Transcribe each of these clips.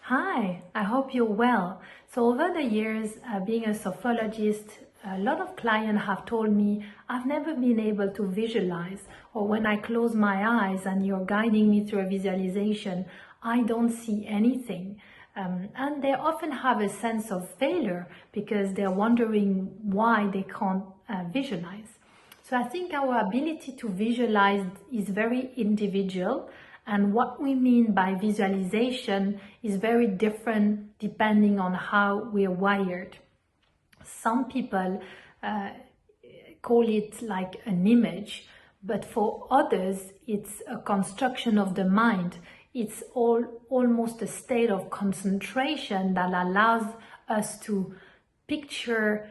Hi, I hope you're well. So over the years, being a sophrologist, a lot of clients have told me I've never been able to visualize, or when I close my eyes and you're guiding me through a visualization, I don't see anything. And they often have a sense of failure because they're wondering why they can't visualize. So I think our ability to visualize is very individual, and what we mean by visualization is very different depending on how we're wired. Some people call it like an image, but for others it's a construction of the mind. It's almost a state of concentration that allows us to picture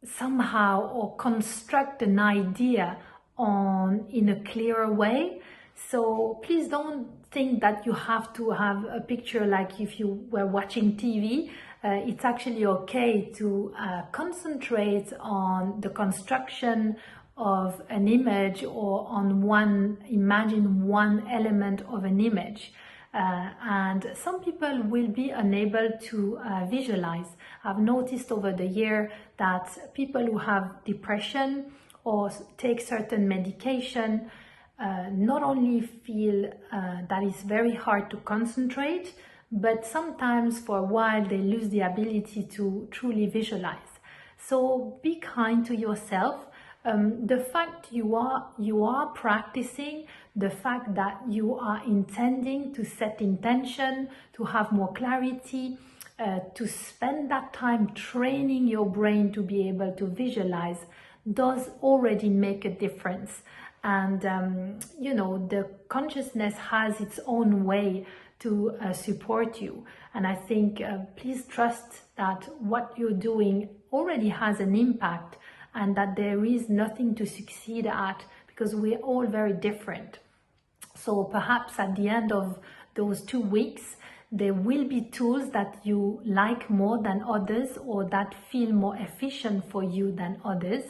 somehow or construct an idea in a clearer way. So please don't think that you have to have a picture like if you were watching TV. It's actually okay to concentrate on the construction of an image or on imagine one element of an image. And some people will be unable to visualize. I've noticed over the year that people who have depression or take certain medication not only feel that it's very hard to concentrate, but sometimes for a while they lose the ability to truly visualize. So be kind to yourself. The fact you are practicing, the fact that you are intending to set intention, to have more clarity, to spend that time training your brain to be able to visualize does already make a difference. And the consciousness has its own way to support you, and I think please trust that what you're doing already has an impact, and that there is nothing to succeed at, because we're all very different. So perhaps at the end of those 2 weeks there will be tools that you like more than others, or that feel more efficient for you than others.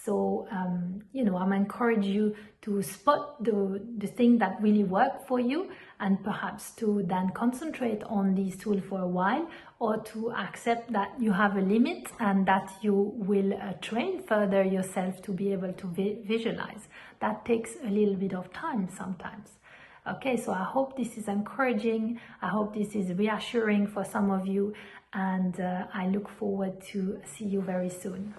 So, I'm encouraging you to spot the thing that really work for you, and perhaps to then concentrate on these tools for a while, or to accept that you have a limit and that you will train further yourself to be able to visualize. That takes a little bit of time sometimes. Okay, so I hope this is encouraging. I hope this is reassuring for some of you, and I look forward to see you very soon.